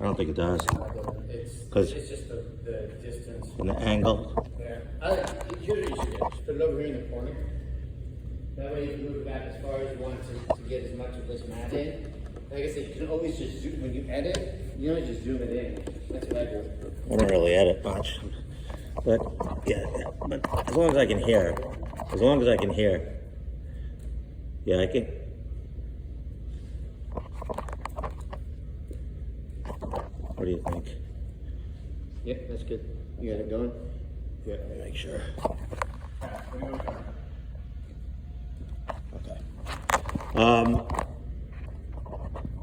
don't think it does. It's 'Cause- just the distance. And the angle. Yeah. Here's what you should do. Just put it over here in the corner. That way you can move it back as far as you want to get as much of this mat in. Like I said, you can always just zoom, when you edit, you know, just zoom it in. That's what I do. I don't really edit much. But yeah, but as long as I can hear, yeah, I can. What do you think? Yep, that's good. You got it going? Yeah, let me make sure. Okay.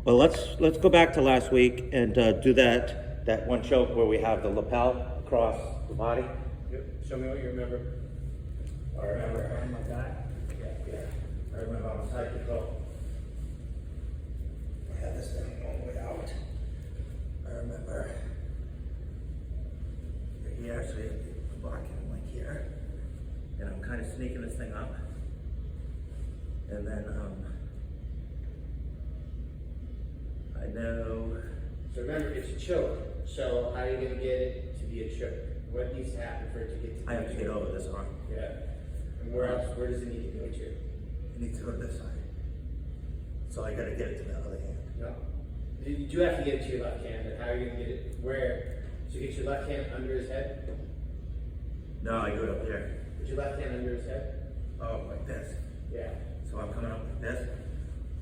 Well, let's go back to last week and do that one choke where we have the lapel across the body. Yep. Show me what you remember. I remember. Oh my God. Yeah. I remember on side control. I had this thing all the way out. I remember. Here, actually, I'm blocking like here, and I'm kind of sneaking this thing up, and then I know. So remember, it's a choke. So how are you going to get it to be a choke? What needs to happen for it to get to be I have to a get choke? over this arm. Yeah. And where else? Where does it need to go to? It needs to go to this side. So I got to get it to the other hand. No. You do have to get it to your left hand, but how are you going to get it? Where? So you get your left hand under his head? No, I do it up here. Put your left hand under his head? Oh, like this. Yeah. So I'm coming up like this.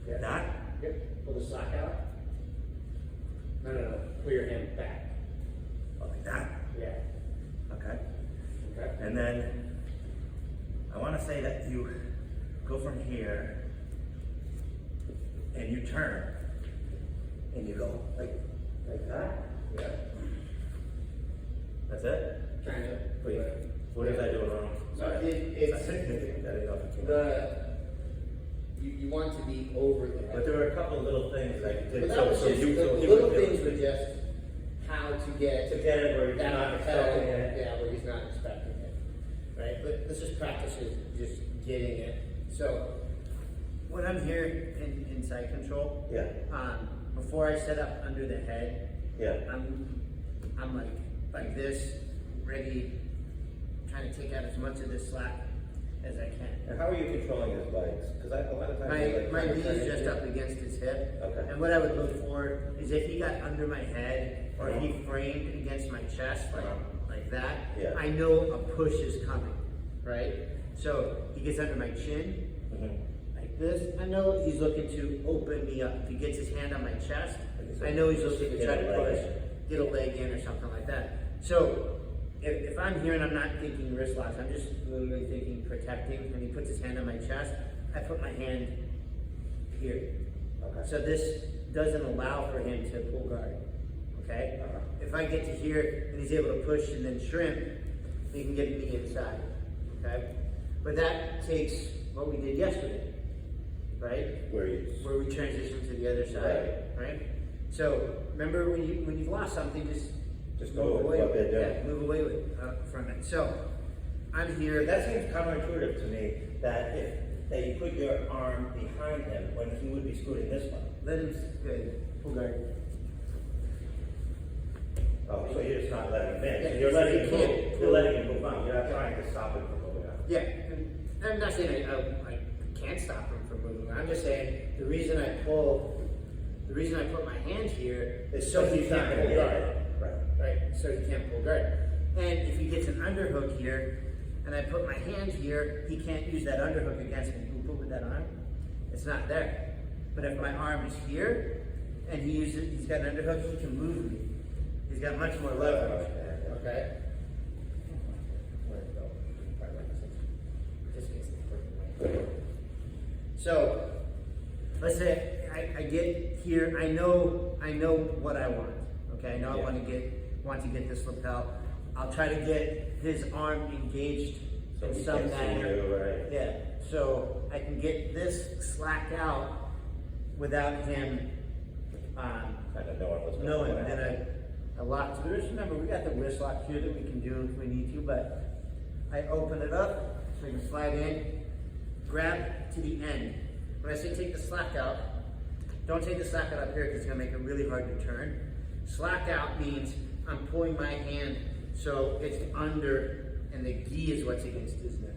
Yeah. That? Yep. Pull the slack out. No. Pull your hand back. Oh, like that. Yeah. Okay. Okay. And then I want to say that you go from here and you turn and you go like that. Yeah. That's it? Kind of. Wait, what is I doing wrong? No, you want to be over the head. But there were a couple of little things I did. But that was just, the little things were just how to get it where he's that not pedal, expecting it. yeah, where he's not expecting it, right? But let's just practice just getting it. So when I'm here in side control, Yeah. before I set up under the head, Yeah. I'm like this, ready, trying to take out as much of this slack as I can. And how are you controlling his legs? Because a lot of times My knee is just up against his hip. Okay. And what I would look for is if he got under my head or he framed against my chest like that, Yeah. I know a push is coming, right? So he gets under my chin, like this. I know he's looking to open me up. If he gets his hand on my chest, I know he's looking to try to push, get a leg in or something like that. So if I'm here and I'm not thinking wrist locks, I'm just literally thinking protecting, and he puts his hand on my chest, I put my hand here. Okay. So this doesn't allow for him to pull guard, okay? If I get to here and he's able to push and then shrimp, he can get me inside, okay? But that takes what we did yesterday, right? Where we transition to the other side, right? So remember when you've lost something, just go move with away what they're doing. Yeah, move away from it. So I'm here. That seems counterintuitive to me, that you put your arm behind him when he would be scooting this way. Let him good. Pull guard. Oh, so you're just not letting him in. Yeah, You're letting him you can't move. pull. You're letting him move on. You're not trying to stop him from moving out. Yeah, and I'm not saying I can't stop him from moving. I'm just saying the reason I put my hand here is so he he's not can't going to pull get guard. it. Right. Right, so he can't pull guard. And if he gets an underhook here, and I put my hand here, he can't use that underhook against me. Can we put with that arm? It's not there. But if my arm is here, and he's got an underhook, he can move me. He's got much more leverage. Okay? So, let's say I get here, I know what I want. Okay, I know I want to get this lapel. I'll try to get his arm engaged So in he some can't see manner. you, right? Yeah, so I can get this slack out without him Kind of knowing what's going knowing. on. Then I lock the wrist. Remember, we got the wrist lock here that we can do if we need to, but I open it up so I can slide in, grab to the end. When I say take the slack out, don't take the slack out up here because it's going to make it really hard to turn. Slack out means I'm pulling my hand so it's under and the gi is what's against his neck,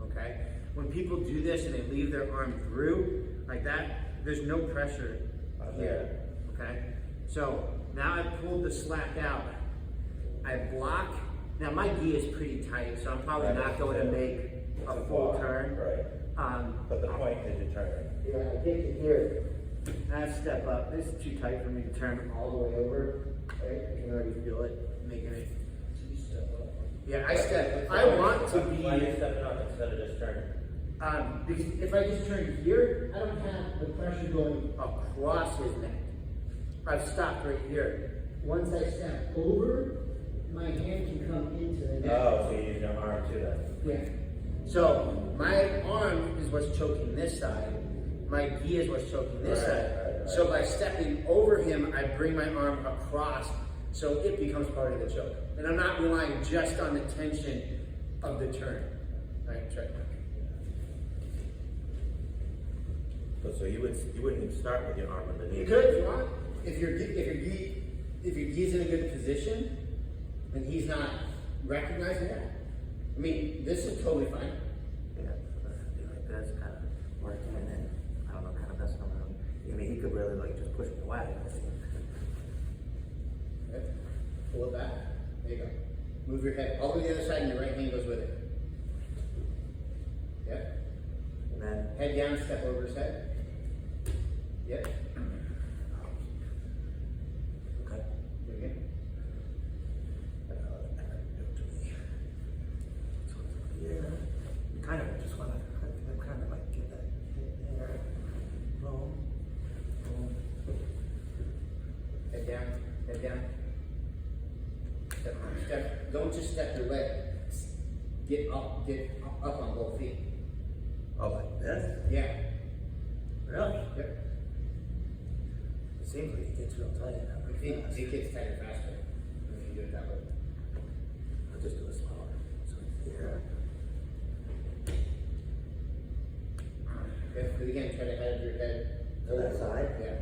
okay? When people do this and they leave their arm through like that, there's no pressure here, okay? So now I pulled the slack out. I block. Now my gi is pretty tight, so I'm probably not going to make a full turn. Right. But the point is you turn. Yeah, I get to here. Now I step up. This is too tight for me to turn all the way over. Right? I can already feel it making it. Yeah, I step. I want to be. Why are you stepping up instead of just turning? Because if I just turn here, I don't have the pressure going across his neck. I've stopped right here. Once I step over, my hand can come into the neck. Oh, so you use your arm too then? Yeah. So my arm is what's choking this side. My gi is what's choking this side. Right. So by stepping over him, I bring my arm across, so it becomes part of the choke. And I'm not relying just on the tension of the turn. All right, try it. So you wouldn't even start with your arm underneath. You could if you want. If your gi's in a good position, and he's not recognizing that. I mean, this is totally fine. Yeah, like this, kind of working, and then I don't know, kind of messing around. I mean, he could really like just push me away. Okay. Pull it back. There you go. Move your head all the way to the other side, and your right hand goes with it. Yep. And then Head down, step over his head. Yep. okay. There you go. Yeah. You kind of just want to kind of like get that hit there. Boom. Boom. Head down. Head down. Step. Don't just step your leg. Get up on both feet. Oh, like this? Yeah. Really? Yep. It seems like it gets real tight. It gets tighter faster when you do it that way. I'll just do it slower. So here. Okay, but again, try to head your head To that side? Yeah.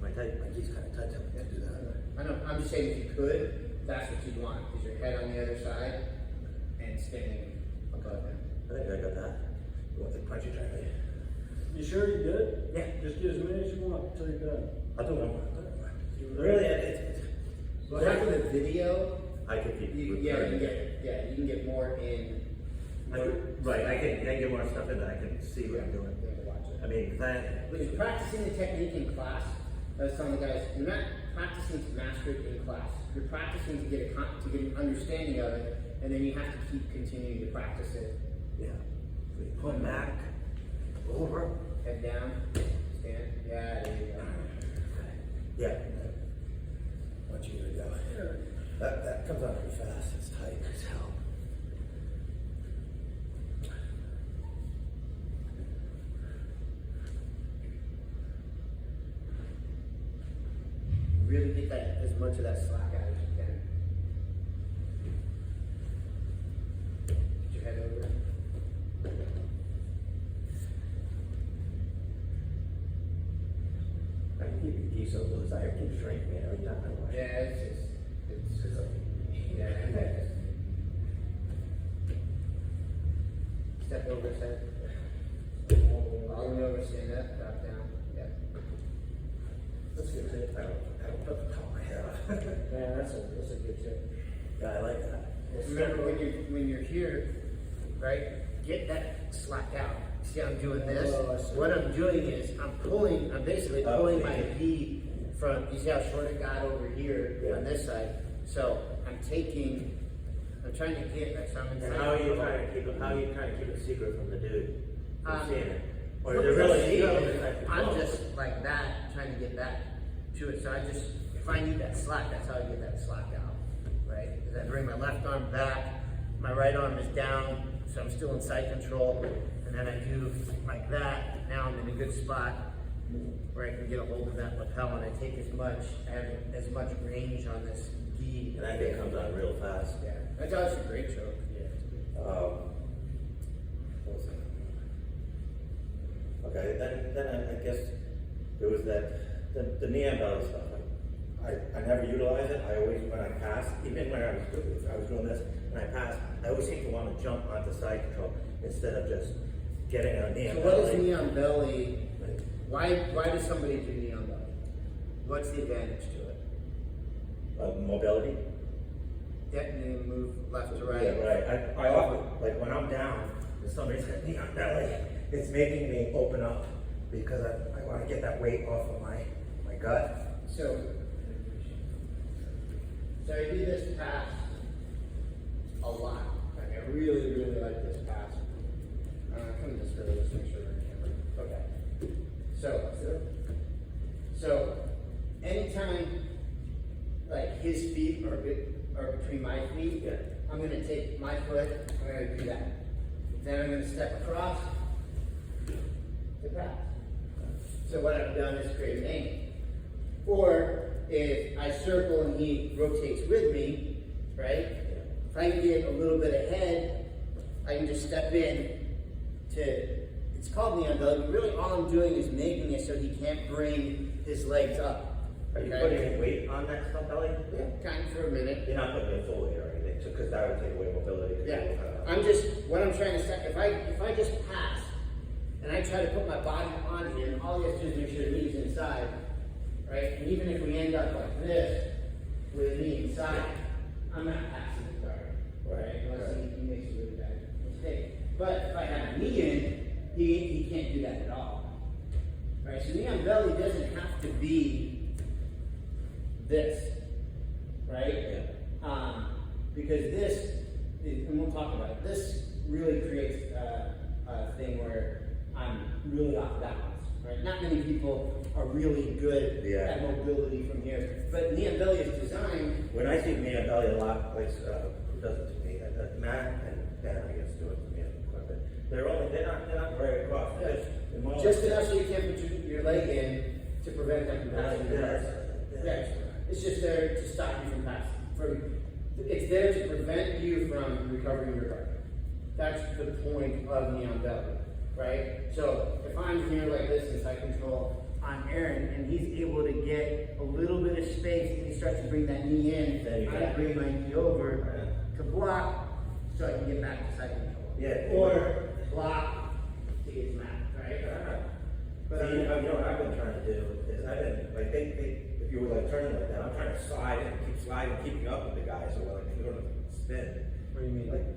My knee's kind of tight to do that. I know. I'm just saying, if you could, that's what you want. Is your head on the other side and standing above him. I think I got that. You want the punchy try me? You sure you good? Yeah. Just get as many as you want until you're done. I'll do one more. Really? Well, after the video, I could keep. you can get more in. Right, I can get more stuff in that I can see what I'm doing. Watch it. I mean, that. When you're practicing the technique in class, I was telling the guys, you're not practicing to master it in class. You're practicing to get an understanding of it, and then you have to keep continuing to practice it. Yeah. So you pull back, over. Head down, stand. Yeah, there you go. Yeah. Much easier to go. That comes out pretty fast. It's tight as hell. Really get that as much of that slack out as you can. Get your head over. I can keep your geese so loose. I keep shrinking me every time I wash. Yeah, it's step over his head. All the way over, stand up, drop down. Yeah. That's good tip. I don't put the top of my head off. Yeah, that's a good tip. Yeah, I like that. Remember when you're here, right? Get that slack out. See, I'm doing this. Oh, I see. What I'm doing is I'm basically Oh, pulling my okay. gi from. You see how short it got over here on this side. So I'm trying to get that. So I'm And how are you trying to keep it secret from the dude from seeing it? Or Look is it at really this. I'm just like that, trying to get that to it. So if I need that slack, that's how I get that slack out, right? Is I bring my left arm back, my right arm is down, so I'm still in side control, and then I do like that. Now I'm in a good spot where I can get a hold of that lapel, and I take as much range on this gi. And that thing comes out real fast. Yeah, that's always a great choke. What was that? Okay, then I guess there was that the knee and belly stuff, I never utilize it. I always, when I pass, even when I was doing this, when I pass, I always seem to want to jump onto side control instead of just getting a knee So and what belly. is knee on belly? Why does somebody do knee on belly? What's the advantage to it? Mobility. Get me move left to right. Yeah, right. I often, like when I'm down and somebody's got knee on belly, it's making me open up because I want to get that weight off of my gut. So I do this pass a lot. Like I really, really like this pass. Come this way, let's make sure we're in camera. Okay. So anytime like his feet are between my feet, Yeah. I'm gonna take my foot, I'm gonna do that. Then I'm gonna step across to pass. So what I've done is create an angle. Or if I circle and he rotates with me, right? If I can get a little bit ahead, I can just step in to, it's called knee on belly, but really all I'm doing is making it so he can't bring his legs up. Are you putting any weight on that stuff belly? Yeah, kind of for a minute. You're not putting a full weight or anything, because that would take away mobility. Yeah, I'm just, what I'm trying to say, if I just pass and I try to put my body on him, all he has to do is make sure the knee's inside, right? And even if we end up like this, with the knee inside, I'm not passing the guard, right? Unless he makes a really bad mistake. But if I have a knee in, he can't do that at all. Right? So knee on belly doesn't have to be this, right? Yeah. Because this, and we'll talk about it, this really creates a thing where I'm really off balance, right? Not many people are really good Yeah. at mobility from here, but knee and belly is designed. When I see knee and belly a lot, like who does it to me? Matt and Ben, I guess, do it to me quite a bit. They're not very across. Yeah. They're more- Just enough so you can't put your leg in to prevent them from passing. Yeah, it's just there to stop you from passing. It's there to prevent you from recovering your guard. That's the point of knee on belly, right? So if I'm here like this in side control on Aaron and he's able to get a little bit of space and he starts to bring that knee in, There you I go. bring my knee over to block so I can get back to side control. Yeah. Or block to get smacked, right? But But you know what I've been trying to do is I've been like if you were like turning like that, I'm trying to slide and keep sliding, keeping up with the guys, so like you don't spin. what do you mean?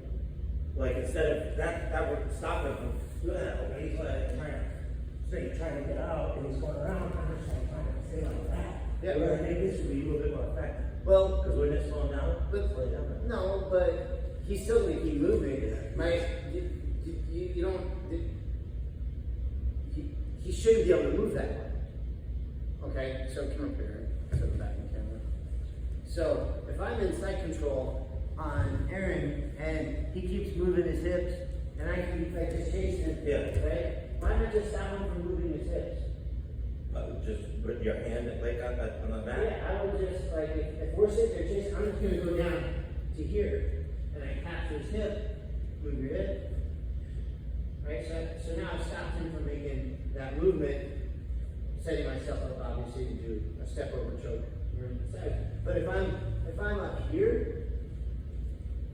Like instead of that would stop him from doing that. Like he's like trying to get out and he's going around. I'm just like trying to stay like that. Yeah. Where I think this would be a little bit more effective. Well, Because when it's slowing down, slow down. no, but he's still going to keep moving. Right? You don't. He shouldn't be able to move that way. Okay, so come up here. Set the back in camera. So if I'm in side control on Aaron and he keeps moving his hips and I keep like just chasing him, Yeah. right? Why not just stop him from moving his hips? Just put your hand like on the mat. Yeah, I would just like if we're sitting there chasing, I'm just gonna go down to here and I capture his hip, move your hip. Right? So now I've stopped him from making that movement, setting myself up obviously to do a step over choke. But if I'm up here,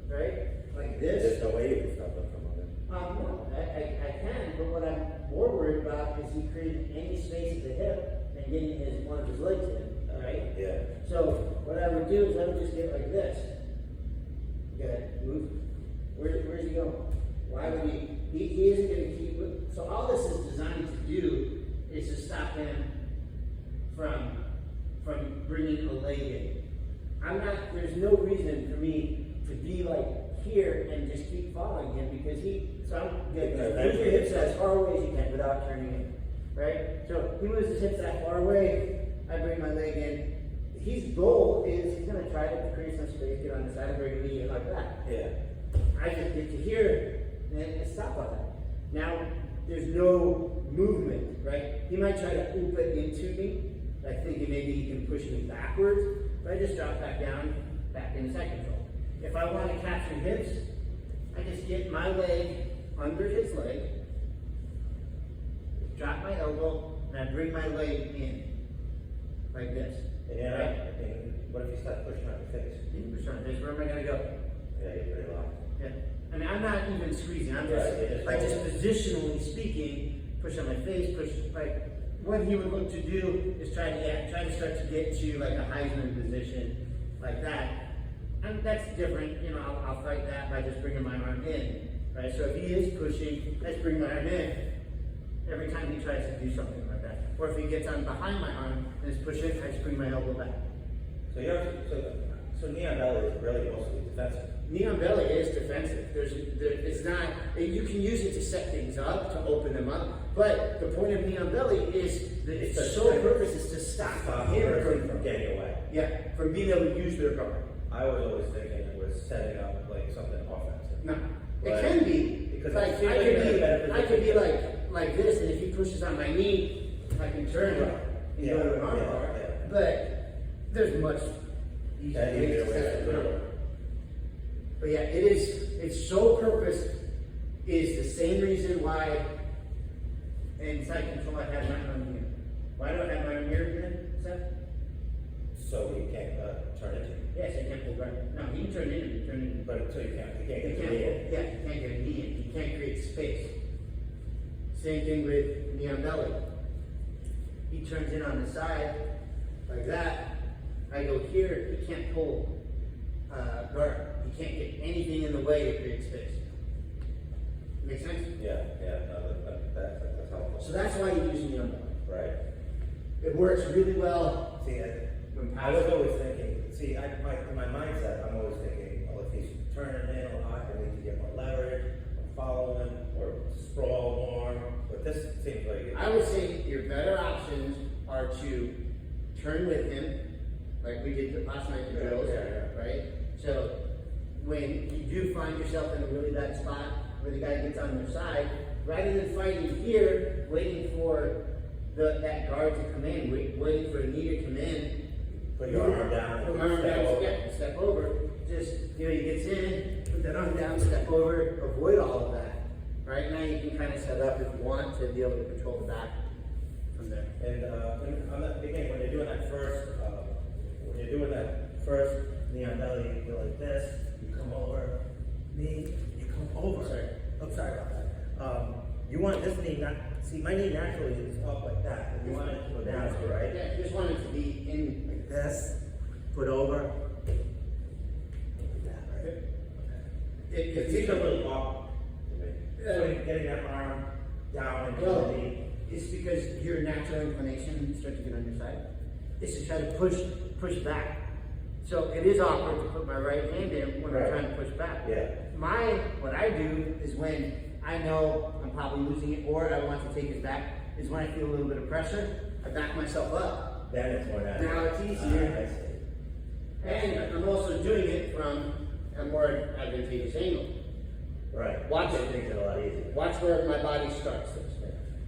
right? Like There's this, no way you can stop him from moving. no, I can, but what I'm more worried about is he creating any space at the hip and getting one of his legs in, right? Yeah. So what I would do is I would just get like this. Go ahead, move. Where's he going? Why would he isn't going to keep moving. So all this is designed to do is to stop him from bringing a leg in. There's no reason for me to be like here and just keep following him because I'm good. Move your hips as far away as you can without turning in, right? So he moves his hips that far away, I bring my leg in. His goal is he's going to try to create some space, get on the side and bring me in like that. Yeah. I just get to here and stop on that. Now, there's no movement, right? He might try to oop it into me, like thinking maybe he can push me backwards, but I just drop back down, back into side control. If I want to capture hips, I just get my leg under his leg, drop my elbow, and I bring my leg in. like this. Yeah, Right? I mean, what if you start pushing on your face? You push on this, where am I gonna go? Yeah, you're pretty locked. Yeah. I mean, I'm not even squeezing, I'm just, Right, you're just like, just holding. positionally speaking, push on my face, push, like, what he would look to do is try to start to get to like a Heisman position, like that. And that's different, you know, I'll fight that by just bringing my arm in, right? So if he is pushing, let's bring my arm in every time he tries to do something like that. Or if he gets on behind my arm and is pushing, I just bring my elbow back. So knee on belly is really mostly defensive. Knee on belly is defensive. It's not, you can use it to set things up, to open them up, but the point of knee on belly is that its sole purpose is to stop Stop him the person from getting away. yeah, from being able to use their guard. I was always thinking it was setting up like something offensive. No, it Right. can be. Because Like, it seems like you're in a better I could be position. like this, and if he pushes on my knee, I can turn Right. and Yeah, go to an arm yeah, bar. yeah. But there's much easier Yeah, ways easier to ways set to it do up. it. But yeah, its sole purpose is the same reason why in side control I have my arm here. Why do I have my arm here again, Seth? So you can't turn into. Yes, I can't pull guard. No, he can turn in. But so you can't He get can't, the knee in. yeah, he can't get a knee in. He can't create space. Same thing with knee on belly. He turns in on the side like that. I go here. He can't pull guard. He can't get anything in the way to create space. Make sense? Yeah, no, that's helpful. So that's why you use knee on belly. Right. It works really well. See, when I was always thinking, see, in my mindset, I'm always thinking, oh, if he's turning in a lot, I need to get more leverage, or follow him, or sprawl more. But this seems like I would say your better options are to turn with him, like we did last night in the drills, Yeah. right? So when you do find yourself in a really bad spot where the guy gets on your side, rather than fighting here, waiting for that guard to come in, waiting for a knee to come in, put your arm down. put my and arm step down, over. yeah, step over. Just, you know, he gets in, put that arm down, step over, avoid all of that. Right now you can kind of set up if you want to be able to control the back from there. And on the beginning, when you're doing that first knee on belly, you go like this, you come over, knee, you come over. Sorry. I'm sorry about that. You want this knee not, see, my knee naturally is up like that, and you want it to go down, so right? Yeah, you just want it to be in. Like this, put over. Like that, right? It seems a little off to me. Getting that arm down and Well, the knee. it's because your natural inclination starts to get on your side. Is to try to push back. So it is awkward to put my right hand in when Right. I'm trying to push back. Yeah. What I do is when I know I'm probably losing it or I want to take it back, is when I feel a little bit of pressure, I back myself up. Then it's more natural. Now it's easier. I see. And I'm also doing it from a more advantageous angle. Right. Watch It it. makes it a lot easier. Watch where my body starts this.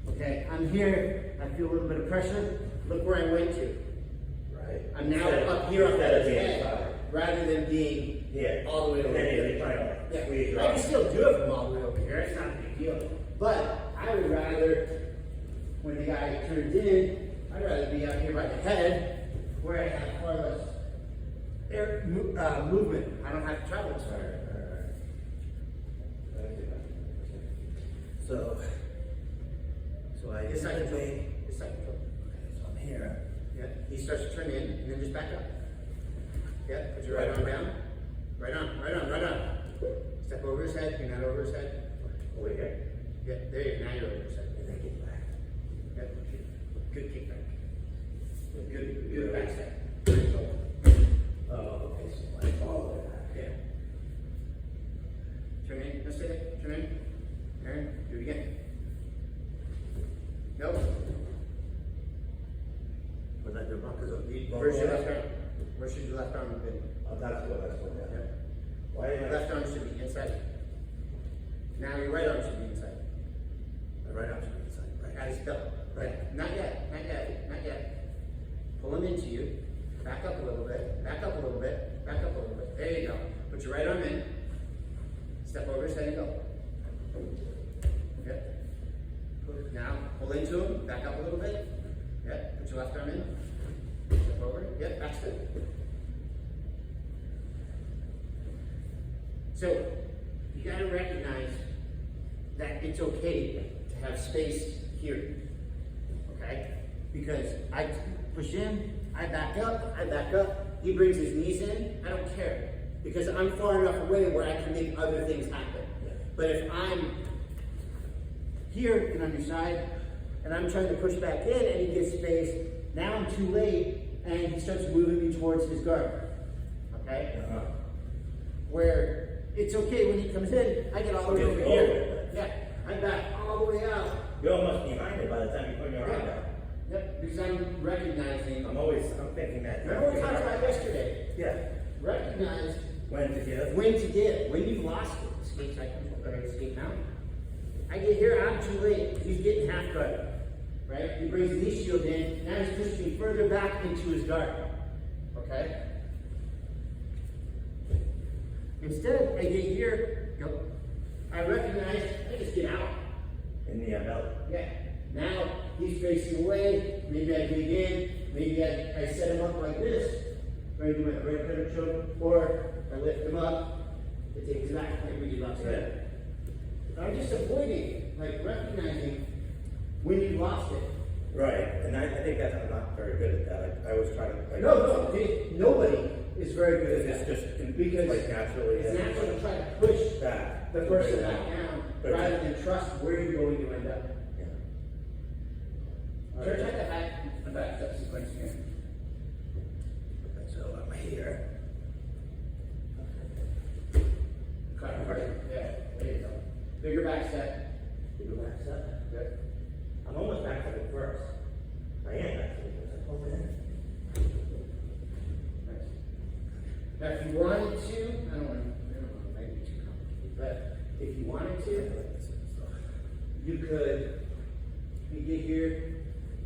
Okay, I'm here, I feel a little bit of pressure, look where I went to. Right. I'm now Instead of- up here on instead of his being head, side. rather than being Yeah. all the way over And then here. you're trying to like Yeah, squeeze your I can arm. still do it from all the way over here, it's not a big deal. But I would rather, when the guy turns in, I'd rather be out here by the head, where I have far less movement. I don't have to travel as far. So I It's just not like control. It's not control. so I'm here. Yeah, he starts to turn in, and then just back up. Yeah, put your right arm down. Right on. Step over his head, you're not over his head. Over here. Yeah, there you go, now you're over his head. And then get back. Yeah, good kickback. Good back step. Oh, okay, so like all of that. Yeah. Turn in, let's say that, turn in. Aaron, do it again. Nope. Was that the wrong? Where's your left arm? Where should your left arm have been? Oh, that's what, yeah. Yeah. Why Your did left arm should be inside. Now your right arm should be inside. my right arm should be inside, right? At his belt. Right. Not yet. Pull him into you. Back up a little bit. There you go. Put your right arm in. Step over his head and go. Yep. Now pull into him. Back up a little bit. Yep. Put your left arm in. forward. Yep, that's good. So, you gotta recognize that it's okay to have space here. Okay? Because I push in, I back up, he brings his knees in, I don't care. Because I'm far enough away where I can make other things happen. But if I'm here and on your side, and I'm trying to push back in and he gets space, now I'm too late and he starts moving me towards his guard. Okay? Where it's okay when he comes in, I get all the way over here. Yeah, I back all the way out. You're almost behind it by the time you put your arm out. Yep, because I'm recognizing. I'm thinking that. Remember what we talked about yesterday? Yeah. Recognize When to give. when to give, when you've lost it. Escape cycle, or escape now. I get here, I'm too late. He's getting half guard. Right? He brings the knee shield in, now he's pushing me further back into his guard. Okay? Instead, I get here, go. I recognize, I just get out. In the belly. Yeah. Now he's facing away. Maybe I dig in. Maybe I set him up like this. Right to my right cutter choke. Or I lift him up. It's exactly like we did last night. I'm just avoiding, like recognizing when you lost it. Right, and I think that's, I'm not very good at that. I always try to. Like, Nobody is very good at It's that. just because like naturally. it's natural to try to push back. the person back down But- rather than trust where you're going to end up. Yeah. Try the back step sequence here. So I'm here. Yeah, there you go. Bigger back step. Bigger back step. Good. I'm almost back to the first. I am actually. Hold it in. Nice. Now, if you wanted to, I don't want to make it too complicated, but if you wanted to, you could, you get here,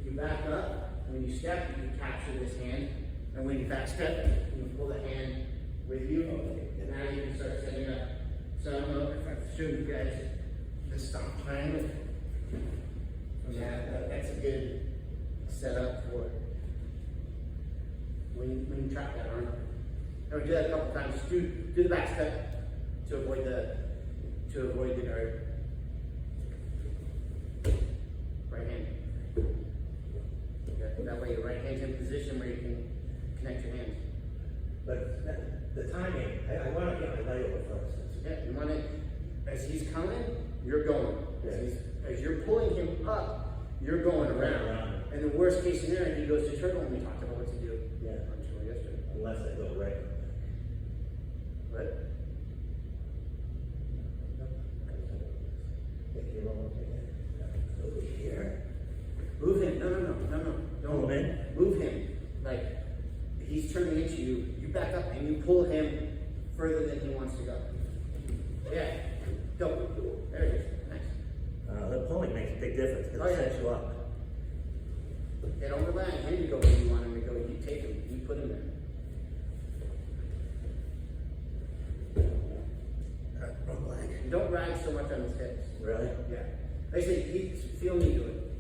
you back up, when you step, you can capture this hand, and when you back step, you can pull the hand with you, and now you can start setting up. So I don't know if I've showed you guys the stomp plan. Yeah, that's a good setup for when you trap that arm. And we do that a couple times. Do the back step to avoid the guard. Right hand. Yeah, that way your right hand's in position where you can connect your hands. But the timing, I want to get my leg over first. Yeah, you want it as he's coming, you're going. As you're pulling him up, you're going around. And the worst case scenario, he goes to turtle, and we talked about what to do. Yeah. I'm sure yesterday. Unless I go right. But Over here. move him. No. Don't Move in? Move him. Like he's turning into you. You back up and you pull him further than he wants to go. Yeah. Go. There it is. Nice. The pulling makes a big difference because Oh, it yeah. sets you up. Yeah, don't rely on him to go where you want him to go. You take him. You put him there. Wrong leg. And don't ride so much on his hips. Really? Yeah. I say, feel me do it.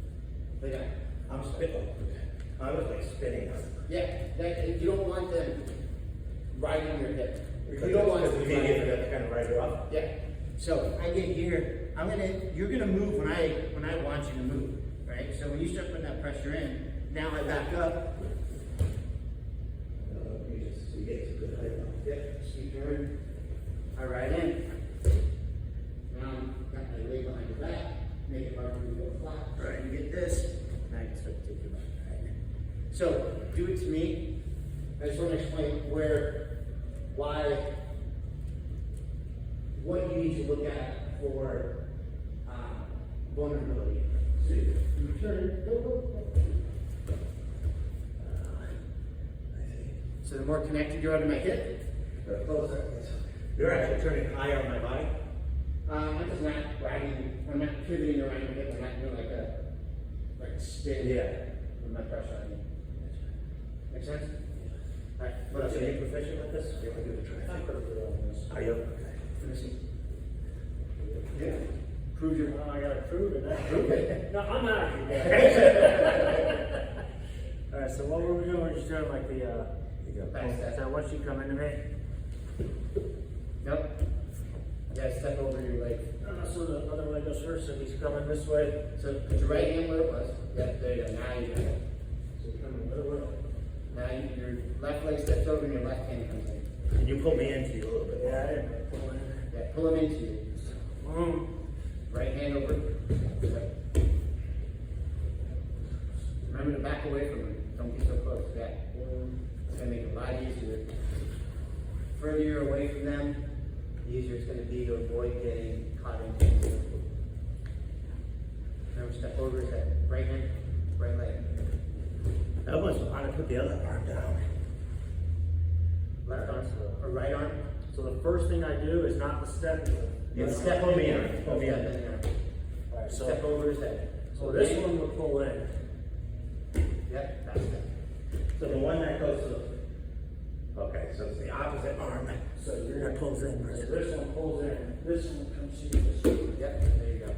Like that. I'm spitting. I was like spinning. Yeah. That, you don't want them riding your hip. You don't want to them be riding your able hip. to kind of ride you off. Yeah. So I get here. You're gonna move when I want you to move, right? So when you start putting that pressure in, now I back up. You get a good height. Yep. Sweep turn. I ride in. Now I've got my leg behind your back. Make it hard for you to go flat. Right. You get this. Now you can start to take your back. Right. So do it to me. I just want to explain what you need to look at for vulnerability. So you turn, go. I see. So the more connected you are to my hip, the closer. You're actually turning higher on my body. I'm just not riding, I'm not pivoting around your hip, I'm not doing like a spin with my pressure on you. Make sense? Alright, what else? Are you proficient with this? You want to give it a try? I'm perfectly well with this. Are you? Okay. Let me see. Yeah. Prove your. Well, I gotta prove it. Prove it. No, I'm not. Alright, so what were we doing you're doing like the, You got Back is step. that once you come into me? Nope. You gotta step over your leg. So the other way goes first, so he's coming this way. So put your right hand where it was. Yep, there you go. Now you got it. So coming the other way. Now your left leg steps over and your left hand comes in. Can you pull me into you a little bit? Yeah, I didn't pull in. Yeah, pull him into you. Right hand over. Yep. Remember to back away from him. Don't be so close. Yeah. It's gonna make it a lot easier. Further you're away from them, the easier it's gonna be to avoid getting caught in things. Remember, step over his head. Right hand, right leg. I almost want to put the other arm down. Left arm or right arm. So the first thing I do is not the step. Yeah, Step step over in here. there. Over here. Step in there. Alright, Step over his head. so this one will pull in. Yep, that's it. So the one that goes to, okay, so it's the opposite arm. So you're That pulls in. So this one pulls in, this one comes to you this way. Yep, there you go.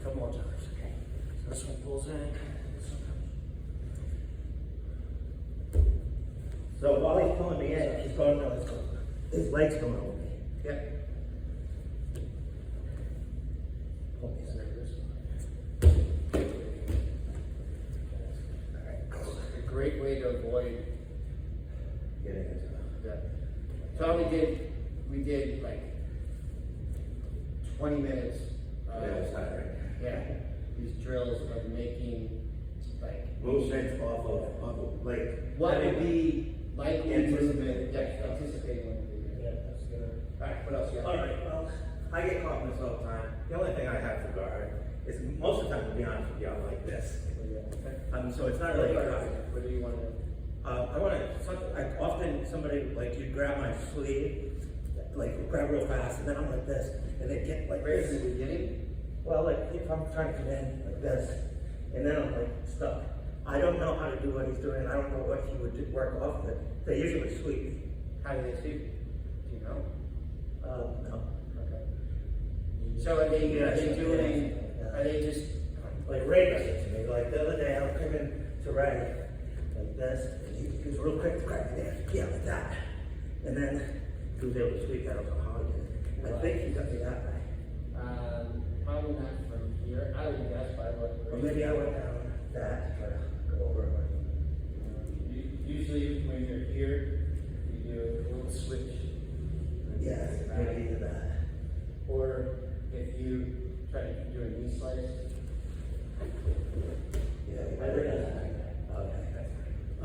A couple more times. So this one pulls in, this one comes. So while he's pulling me in, he's going, his leg's going over me. Yep. Pull me in. A great way to avoid. Getting into Yeah. So all we did like 20 minutes. Yeah, it's tiring. Yeah. These drills of making like movement off of like. what would be likely Anticipating. movement. Yeah, anticipating what would be. Yeah, that's good. All right. What else you got? All right, well, I get caught in this all the time. The only thing I have to guard is most of the time, to be honest with you, I'm like this. So it's not really guard. What do you want to do? I want to, I often, somebody, like, you grab my sleeve, like, grab real fast, and then I'm like this, and they get like Right this. in the beginning? Well, like, if I'm trying to come in like this, and then I'm like stuck. I don't know how to do what he's doing, I don't know what he would do, work off of it. They usually sweep me. How do they speak? Do you know? No. Okay. So are they doing, Yeah. are they just, Like Ray does it to me. Like the other day, I was coming to Ray like this, and he was real quick to grab me there. Yeah, like that. And then he was able to sweep. I don't know how he did it. I think he got me that way. probably not from here, I would guess by what. Or maybe I went down that, try to go over it. Usually when you're here, you do a little switch. Yeah, maybe he did that. Or if you try to do a knee slice. Yeah, he might have done that.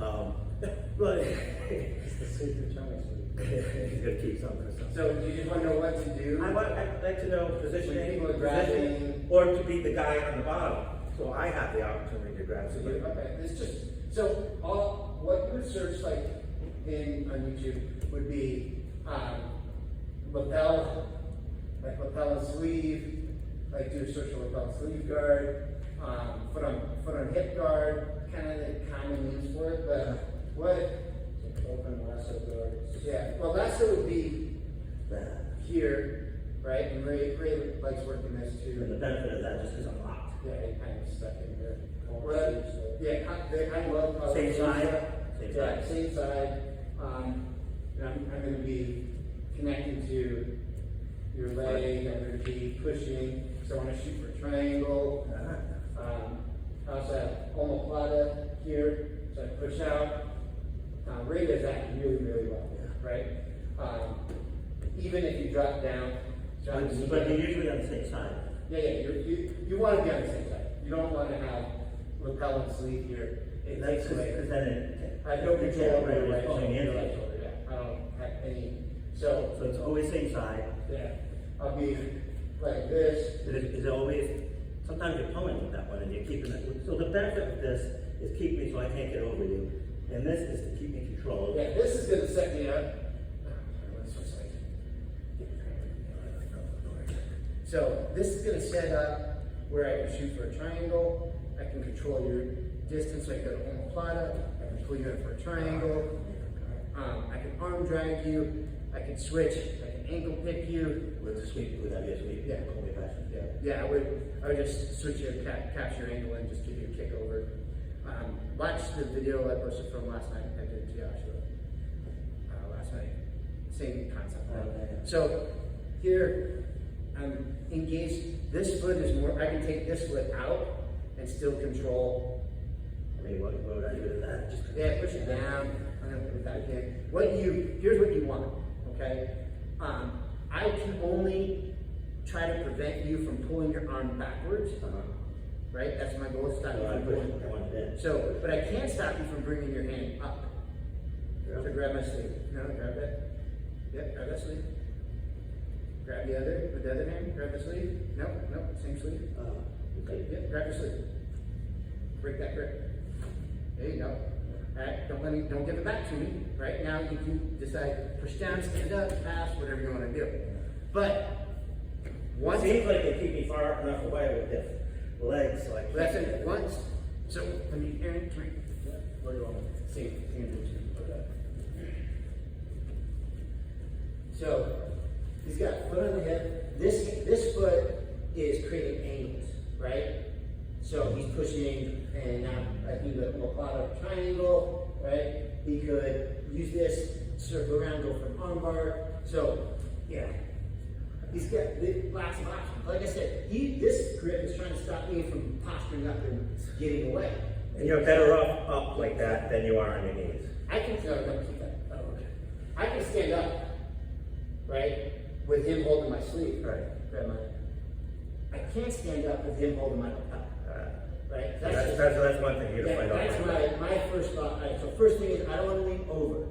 Okay. But It's the secret Chinese food. he's gonna keep some for himself. So you just want to know what to do? I'd like to know positioning, When people are positioning, grabbing- or to be the guy on the bottom, so I have the opportunity to grab So somebody. okay, it's just, so all, what you would search like on YouTube would be, lapel, like lapel and sleeve, like do a search for lapel and sleeve guard, foot on hip guard, kind of the common names for it, but what, Open lasso guard. yeah, well lasso would be That. here, right, and Ray likes working this And the too. benefit of that, just because I'm locked. Yeah, it kind of stuck in there. All Well, sleeves, so- yeah, I love how Same they do side? that. Same Yeah, side. same side. And I'm gonna be connecting to your leg, I'm gonna be pushing, so I wanna shoot for triangle. I also have omoplata here, so I push out. Ray does that really, really well, right? Even if you drop down, But you're usually on the same side. yeah, you want to be on the same side. You don't want to have lapel and sleeve here. It That's takes away. because then it. I don't you control can't over your really right pull shoulder. me in. Your right shoulder, yeah. I don't have any. So So it's always same side. yeah, I'll be like this. Is it always, sometimes you're pulling with that one and you're keeping it. So the benefit of this is keep me so I can't get over you. And this is to keep me controlled. Yeah, this is gonna set me up. Let's switch sides. So this is gonna set up where I can shoot for a triangle. I can control your distance, so I go to omoplata. I can pull you in for a triangle. I can arm drag you. I can switch. I can ankle pick you. With the sweep, would that be a sweep? Yeah. Pull me back. Yeah, I would just switch your capture angle and just give you a kick over. watch the video I posted from last night. I did to Joshua last night. Same concept. Right? Okay. So here I'm engaged. This foot is more. I can take this foot out and still control. I mean, what would I do with that? Just Yeah, push it down. I'm gonna put it back in. Here's what you want. Okay. I can only try to prevent you from pulling your arm backwards. Right? That's my goal. Stop you I from pulling. want it in. So, but I can't stop you from bringing your hand up. So grab my sleeve. No, grab that. Yep, grab that sleeve. Grab the other, with the other hand, grab the sleeve. No, same sleeve. Okay, yep, grab your sleeve. Break that grip. There you go. Alright, don't give it back to me. Right now you can decide, push down, stand up, pass, whatever you want to do. But once It seems like they keep me far enough away with their legs, so I can't. that's it. Once. So let me Aaron, come here. Where do you want me? See. So he's got foot on the hip. This foot is creating angles, right? So he's pushing, and now he will plot a triangle, right? He could use this, circle around, go from armbar. So yeah, he's got lots of options. Like I said, this grip is trying to stop me from posturing up and getting away. And you're better off up like that than you are on your knees. I can keep that. Oh, okay. I can stand up, right, with him holding my sleeve. Right. Grab I can't stand up with him holding my lapel. Right? That's one thing you to find out. That's my first thought. Right? So first thing is I don't want to lean over.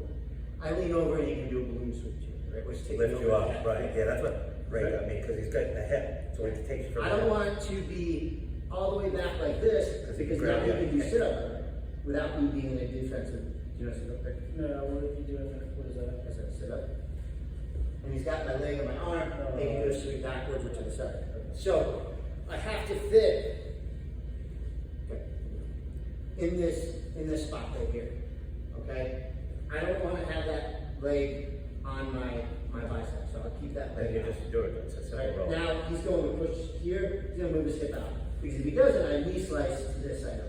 I lean over and he can do a balloon switch, right? Which takes Lift you over up, that. right? Yeah, that's what Ray got me, because he's got the hip, so it takes you from. I don't want to be all the way back like this because now he can do sit up without me being in a defensive. Do you want to sit up there? No, what if you do it? What is that? I said sit up. And he's got my leg and my arm, and he can go straight backwards or to the side. So I have to fit in this spot right here. Okay? I don't want to have that leg on my bicep, so I'll keep that Then leg you out. just do it, it's a simple Right? roll. Now he's going to push here, he's going to move his hip out. Because if he doesn't, I knee slice to this side.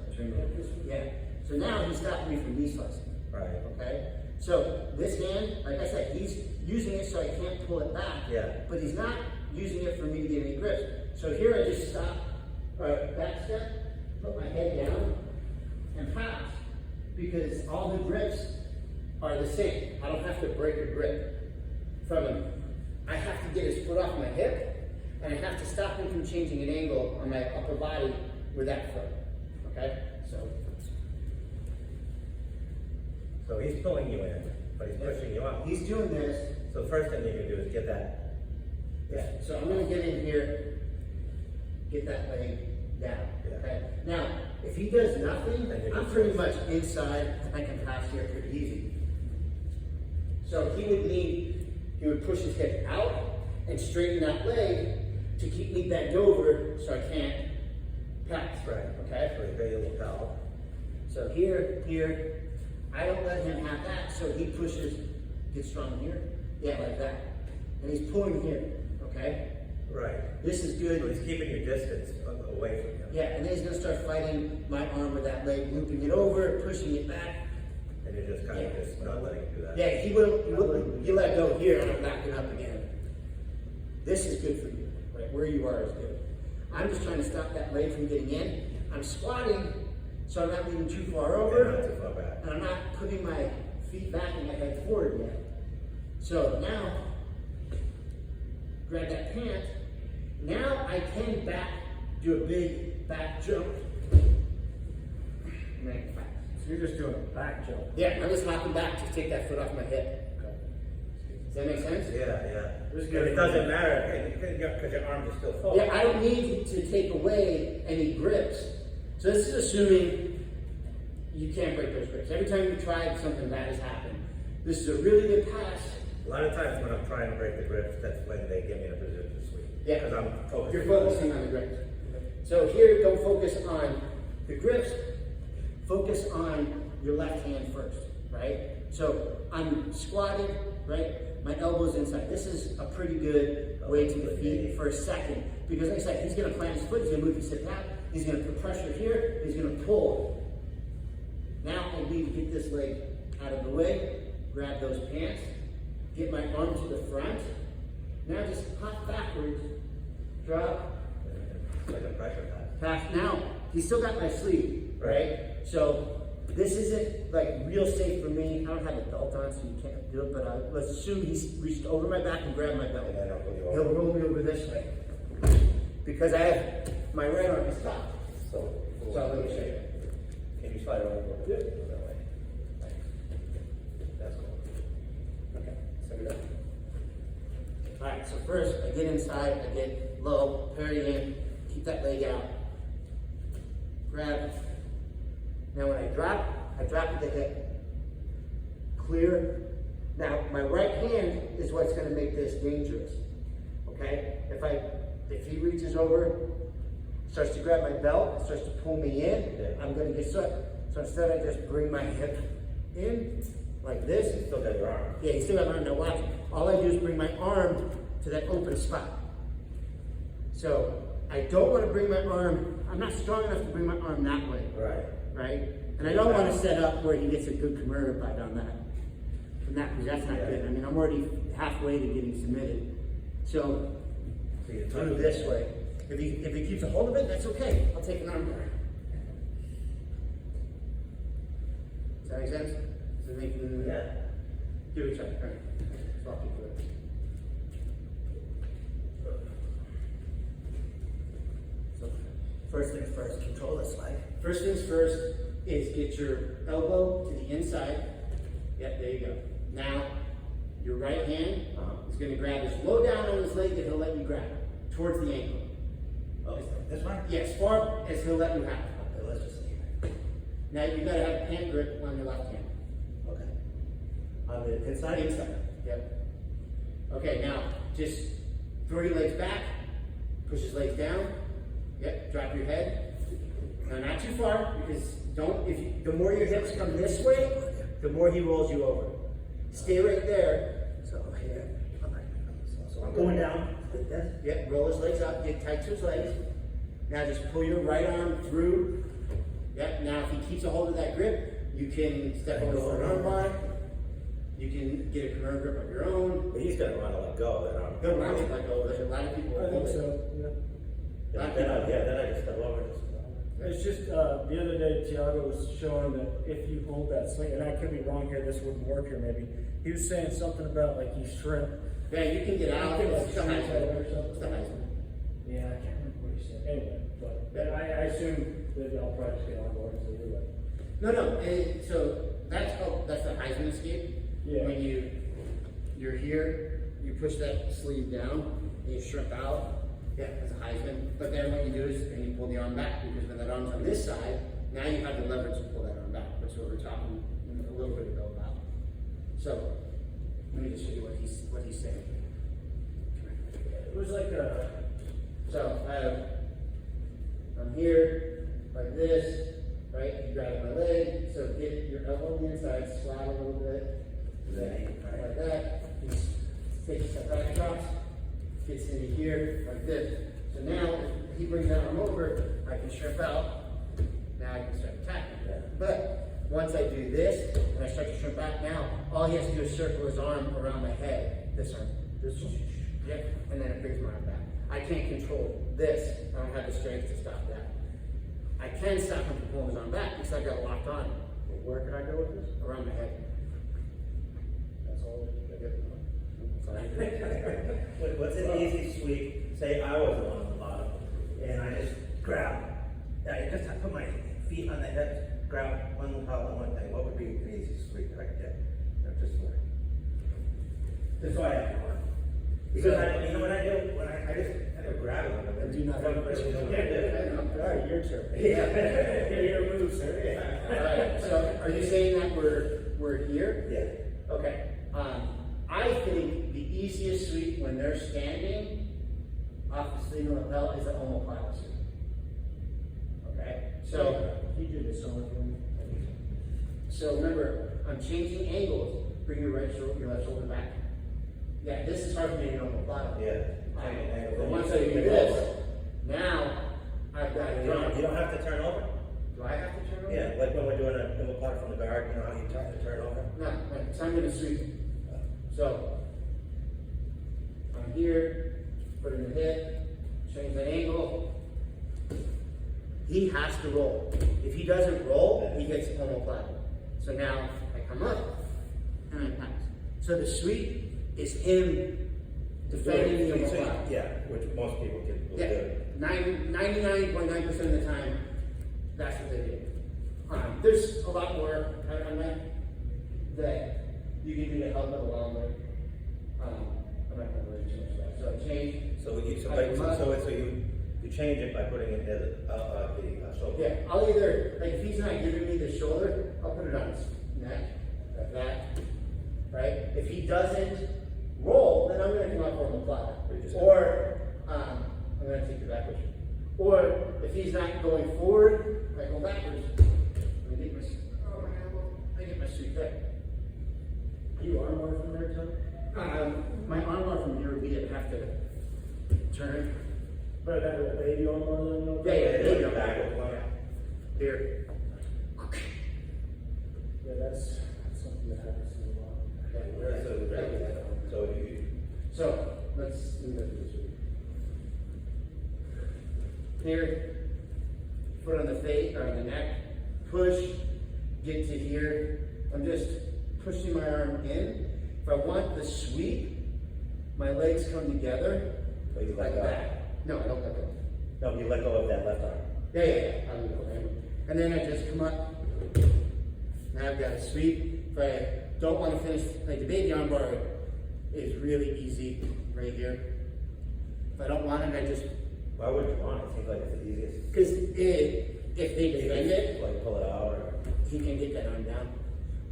Yeah. So now he's stopping me from knee slicing. Right. Okay? So this hand, like I said, he's using it so I can't pull it back. Yeah. But he's not using it for me to get any grips. So here I just stop, back step, put my head down, and pass. Because all the grips are the same. I don't have to break a grip from him. I have to get his foot off my hip, and I have to stop him from changing an angle on my upper body with that foot. Okay? So he's pulling you in, but he's pushing you up. He's doing this. So the first thing you can do is get that. Yeah. So I'm going to get in here, get that leg down. Yeah. Okay. Now, if he does nothing, Then you I'm just pretty push. much inside. I can pass here pretty easy. So he would push his hip out and straighten that leg to keep me bent over so I can't pass. Right. Okay. So you got your lapel. So here, I don't let him have that, so he pushes, gets strong here, yeah, like that. And he's pulling here, okay? Right. This is So good. he's keeping your distance away from him. Yeah, and then he's gonna start fighting my arm with that leg, looping it over, pushing it back. And you're just kind of just not letting him do that. Yeah, you let go here, and I'm backing up again. This is good for you, right? Where you are is good. I'm just trying to stop that leg from getting in. I'm squatting, so I'm not leaning too far And over. not too far back. And I'm not putting my feet back and my head forward yet. So now, grab that pant. Now I can do a big back jump. Make it fast. So you're just doing a back jump. Yeah, I'm just hopping back to take that foot off my hip. Okay. Does that make sense? Yeah. This And guy- it doesn't matter, because your arms are still full. Yeah, I don't need to take away any grips. So this is assuming you can't break those grips. Every time you try, something bad has happened. This is a really good pass. A lot of times when I'm trying to break the grips, that's when they get me in a position to sweep. Yeah. Because I'm focusing. You're focusing on the grips. So here, don't focus on the grips. Focus on your left hand first, right? So I'm squatted, right? My elbow's inside. This is a pretty good way to defeat for a second. Because like I said, he's gonna plant his foot, he's gonna move his hip out, he's gonna put pressure here, he's gonna pull. would be to get this leg out of the way, grab those pants, get my arm to the front. Now just pop backwards, drop, Like a pressure pass. pass. Now, he's still got my sleeve, right? So this isn't like real safe for me. I don't have a belt on, so you can't do it, but let's assume he's reached over my back and grabbed my belt. And then I'll put you He'll over. roll me over this way. Because I have my right arm is stopped. So, So let me show you. Can you slide over a little bit? That way. That's cool. Okay, set it up. Alright, so first I get inside, I get low, parry in, keep that leg out. Grab. Now when I drop at the hip. Clear. Now my right hand is what's gonna make this dangerous. Okay? If he reaches over, starts to grab my belt, starts to pull me in, Yeah. I'm gonna get stuck. So instead I just bring my hip in like this. You still got your arm. Yeah, you still got my arm. Now watch. All I do is bring my arm to that open spot. So I don't want to bring my arm. I'm not strong enough to bring my arm that way, Right. right? And I don't want to set up where he gets a good Kimura bite on that. From that, because that's not good. I mean, I'm already halfway to getting submitted. So So you do it this way. If he keeps a hold of it, that's okay. I'll take an arm bar. Does that make sense? Does it make Yeah. Give it a try. All right. Let's walk you through it. So, first things first, control this leg. First things first is get your elbow to the inside. Yep, there you go. Now, your right hand is going to grab as low down on his leg that he'll let you grab, towards the ankle. Oh, this one? Yeah, as far as he'll let you have. Okay, let's just see. Now, you got to have a hand grip on your left hand. Okay. On the inside? Inside. Yep. Okay, now just throw your legs back, push his legs down. Yep, drop your head. Now not too far, because the more your hips come this way, the more he rolls you over. Stay right there. So here. So I'm going down like this. Yep, roll his legs up, get tight to his legs. Now just pull your right arm through. Yep, now if he keeps a hold of that grip, you can step over for an arm bar. You can get a Kimura grip of your own. But he's gonna want to let go of that arm. Go around it like over there. A lot of people will hold it. Then I just step over this. It's just, the other day, Tiago was showing that if you hold that sling, and I could be wrong here, this wouldn't work here maybe. He was saying something about like you shrimp. Yeah, you can get out. You can, It's the like, Heisman. or something. It's the Heisman. Yeah, I can't remember what he said. Anyway, but I assume that I'll probably just get on board and say you're right. No. So that's the Heisman escape. Yeah. When you're here, you push that sleeve down, and you shrimp out. Yeah, that's a Heisman. But then what you do is then you pull the arm back, because when that arm's on this side, now you have the leverage to pull that arm back. That's what we were talking a little bit ago about. So let me just show you what he's saying. It was like a, So I'm here, like this, right? You grab my leg, so get your elbow on the inside, slide a little bit, like that. You take a step back across, gets into here, like this. So now, if he brings that arm over, I can shrimp out. Now I can start attacking. But once I do this, and I start to shrimp out, now all he has to do is circle his arm around my head. This arm. This one. Yep. And then it brings my arm back. I can't control this. I don't have the strength to stop that. I can stop him from pulling his arm back because I got it locked on. where can I go with this? Around my head. That's all I get. So I do. What's an easy sweep? Say I was the one on the bottom, and I just grab. I just put my feet on the hips, grab one column, one thing. What would be an easy sweep that I could get? Just like. This is why I have one. Because you know what I do? When I just grab it. I do not have a question. All right, your turn. Yeah. Your move, sir. All right. So are you saying that we're here? Yeah. Okay. I think the easiest sweep when they're standing off the sleeve of the belt is the omoplata sweep. Okay. So He did this on with him. So remember, I'm changing angles. Bring your right shoulder, your left shoulder back. Yeah, this is hard for me to omoplata. Yeah. But once I do this, now I've got it You on. don't have to turn over. Do I have to turn over? Yeah, like when we're doing a middle putt from the guard, you know how you turn over? No, so I'm gonna sweep. So, I'm here, put in the hip, change the angle. He has to roll. If he doesn't roll, he gets omoplata. So now I come up and I pass. So the sweep is him defending the omoplata. Yeah, which most people will Yeah, do. 99.9% of the time, that's what they do. There's a lot more on that that you can do to help it along with. I'm not gonna really change that. So change. So you change it by putting it in the shoulder. Yeah, I'll either, like if he's not giving me the shoulder, I'll put it on his neck, like that, right? If he doesn't roll, then I'm gonna come up on the plata. Or, I'm gonna take the backwards. Or, if he's not going forward, I go backwards. Let me get I get my sweep there. You armbar from there, Tom? My armbar from here would be, I'd have to turn. But that little baby armbar then? No? Yeah, there you go. Backwards one. Here. Yeah, that's something that happens to me a lot. So, let's do this. Here, foot on the face, or on the neck, push, get to here. I'm just pushing my arm in. If I want the sweep, my legs come together, So you let like go. that. No, I don't let go. No, you let go of that left arm. Yeah. I'll leave it over. And then I just come up. Now I've got a sweep. If I don't want to finish, like the baby armbar is really easy right here. If I don't want it, I just, Why would you want it? It seems like it's the easiest. because if they defend it, Like pull it out or. he can get that arm down.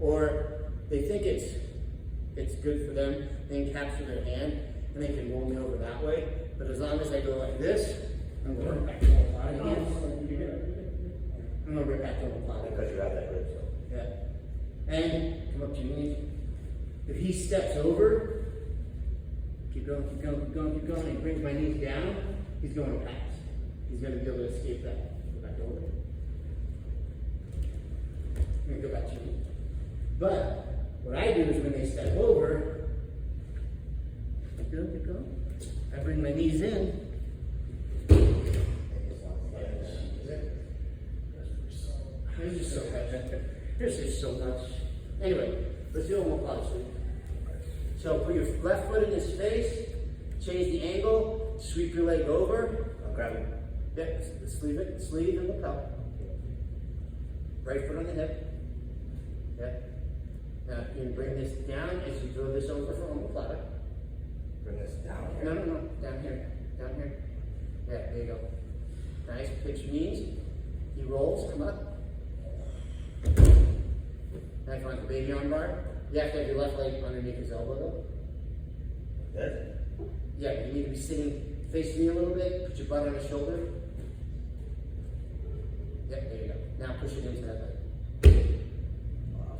Or they think it's good for them, they can capture their hand, and they can roll me over that way. But as long as I go like this, I'm going back to the plot again. I'm going right back to the plot again. Because you have that grip, so. Yeah. And come up to your knees. If he steps over, keep going. He brings my knees down, he's going to pass. He's going to be able to escape that. Go back over. I'm going to go back to your knees. But what I do is when they step over, keep going. I bring my knees in. There's just so much. There's just so much. Anyway, let's do one more plot sweep. So put your left foot in his face, change the angle, sweep your leg over. I'm grabbing. Yeah, sleeve and lapel. Right foot on the hip. Yeah. Now you can bring this down as you throw this over for omoplata. Bring this down here. No, down here. Yeah, there you go. Nice, pitch your knees. He rolls, come up. Now if you want the baby arm bar, you have to have your left leg underneath his elbow though. Good. Yeah, you need to be sitting, face me a little bit, put your butt on his shoulder. Yep, there you go. Now push it into that leg. Wow.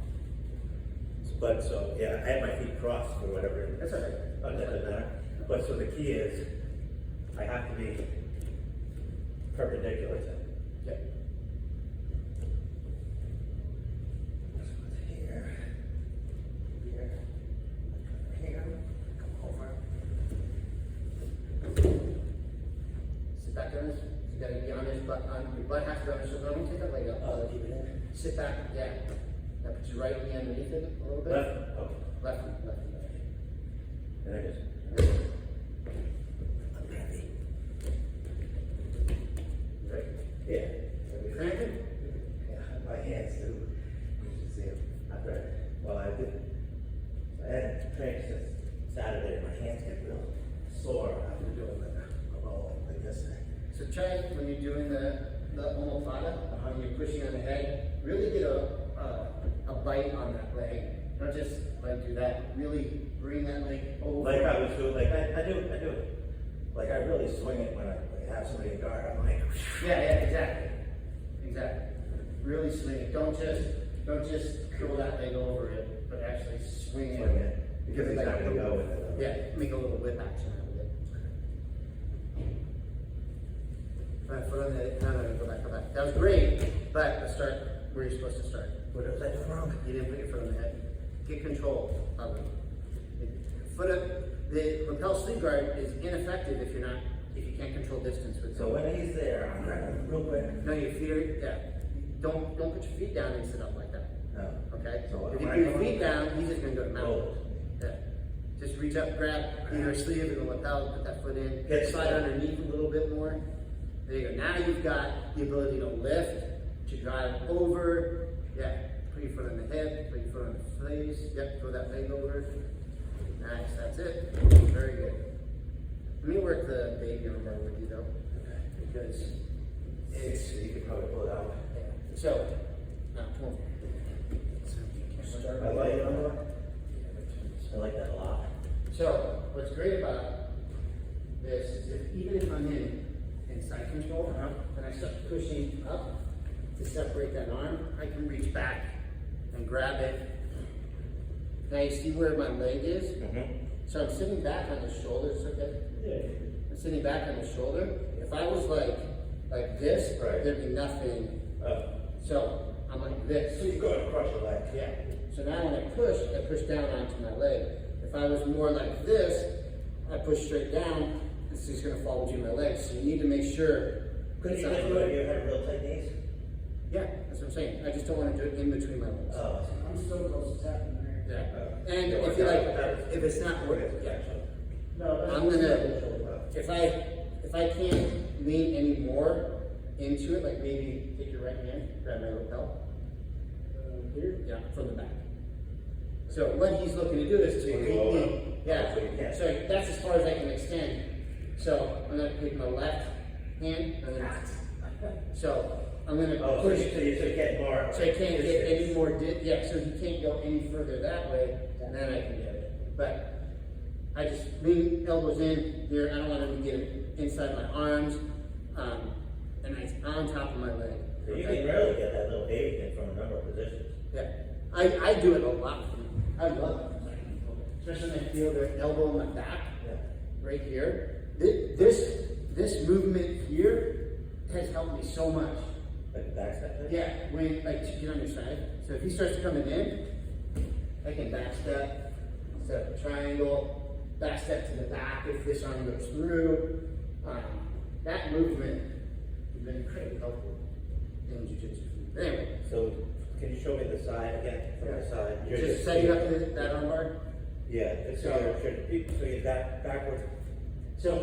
But so, yeah, I had my feet crossed or whatever. That's all right. That doesn't matter. But so the key is, I have to be perpendicular to it. Yep. Here. Come over. Sit back on his, you gotta be on his butt, your butt has to be on his shoulder. Don't take that leg up. Oh, keep it in. Sit back, yeah. Now put your right knee underneath it a little bit. Left. Okay. Left. There it is. I'm ready. Right. Yeah. Cramping? Yeah, my hands too. You should see them. I'm ready. Well, I did. I hadn't trained since Saturday. My hands get real sore after doing the roll like this. So try when you're doing the omoplata, how you're pushing on the head, really get a bite on that leg. Don't just like do that. Really bring that leg over. Like I was doing, like I do it. Like I really swing it when I have somebody in guard. I'm like, Yeah, exactly. Really swing it. Don't just curl that leg over it, but actually swing swing it. it. Because he's not going to go with it. Yeah, make a little whip action out of it. My foot on the, no, go back. That was great, but let's start where you're supposed to start. What was I doing wrong? You didn't put your foot on the head. Get control of it. The lapel sleeve guard is ineffective if you can't control distance with So it. when he's there, I'm grabbing real quick. No, your feet are, yeah. Don't put your feet down and sit up like that. No. Okay? So If you when put I your go- feet down, he's just gonna go to mount. Oh. Yeah. Just reach up, grab either a sleeve or the lapel, put that foot in, Get slide it. underneath a little bit more. There you go. Now you've got the ability to lift, to drive over. Yeah. Put your foot on the hip, put your foot on the face. Yep, throw that leg over. Nice, that's it. Very good. Let me work the baby armbar with you though. Because it's You could probably pull it out. so now come on. I like it. I like that a lot. So what's great about this is even if I'm in side control, and I start pushing up to separate that arm, I can reach back and grab it. Now you see where my leg is? So I'm sitting back on the shoulders, okay? Yeah. I'm sitting back on the shoulder. If I was like this, Right. there'd be nothing. So I'm like this. So you go and crush your leg. Yeah. So now when I push down onto my leg. If I was more like this, I push straight down, it's just gonna fall between my legs. So you need to make sure. Couldn't it's you not just do it if you had real tight knees? Yeah, that's what I'm saying. I just don't want to do it in between my legs. Oh. I'm still close to tapping there. Yeah. And if you like, if it's not working, yeah. No, that's I'm gonna, if I can't lean any more into it, like maybe take your right hand, grab my lapel, here. yeah, from the back. So what he's looking to do is to Take it lower. yeah. So you can't. So that's as far as I can extend. So I'm gonna take my left hand and then so I'm gonna Oh, so push. you get more. So I can't get any more, yeah, so he can't go any further that way, and then I can get it. But I just lean elbows in here, I don't want him to get it inside my arms, and it's on top of my leg. So you okay? can really get that little baby thing from a number of positions. Yeah, I do it a lot. I love it. Especially when I feel the elbow in my back, Yeah. right here. This movement here has helped me so much. Like the back step. Yeah, when like to get on your side. So if he starts coming in, I can back step, set up a triangle, back step to the back if this arm goes through. That movement has been incredibly helpful in jiu-jitsu. Anyway, So can you show me the side again? From the side. You're just setting up that arm bar. Yeah. So you backwards. So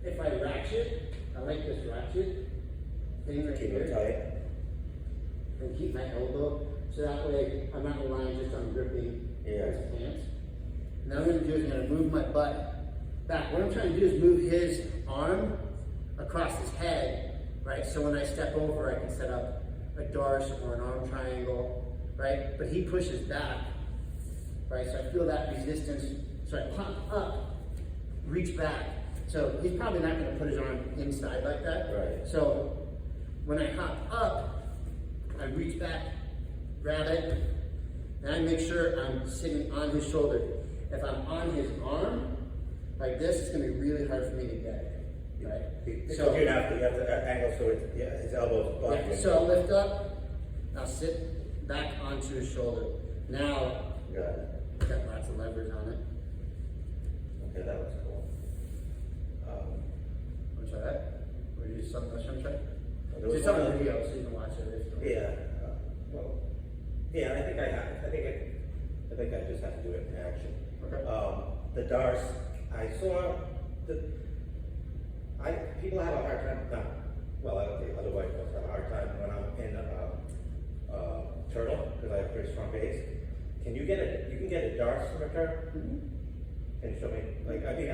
if I ratchet, I like this ratchet thing right Keep here. it tight. And keep my elbow, so that way I'm not relying just on gripping Yeah. his pants. Now what I'm gonna do is I'm gonna move my butt back. What I'm trying to do is move his arm across his head, right? So when I step over, I can set up a darce or an arm triangle, right? But he pushes back, right? So I feel that resistance. So I pop up, reach back. So he's probably not gonna put his arm inside like that. Right. So when I hop up, I reach back, grab it, and I make sure I'm sitting on his shoulder. If I'm on his arm, like this, it's gonna be really hard for me to get it, right? So you have to angle so it's, yeah, his elbows Yeah, blocking. so I'll lift up, I'll sit back onto his shoulder. Now, Got it. I've got lots of levers on it. Okay, that was cool. Want to try that? Or you just something else you want to try? There was Just on one the other- video so you can watch it. Yeah. Well, yeah, I think I have. I think I just have to do it in action. Okay. The DARS, I saw people have a hard time. Well, I don't think other white folks have a hard time when I'm in turtle because I have pretty strong base. Can you get it? You can get a DARS from a turtle. Can you show me? Like, I mean,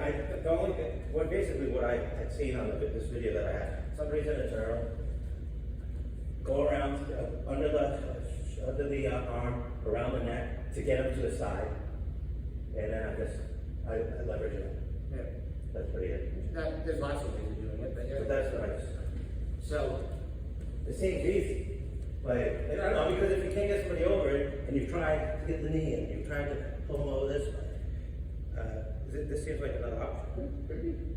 basically what I had seen on this video that I had. Somebody's in a turtle. Go around under the arm, around the neck to get him to the side, and then I leverage it. Yeah. That's pretty good. There's lots of ways of doing it, but yeah. But that's what I just. So, It seems easy, like I don't know, because if you can't get somebody over it, and you try to get the knee in, you try to pull them over this way, this seems like another option.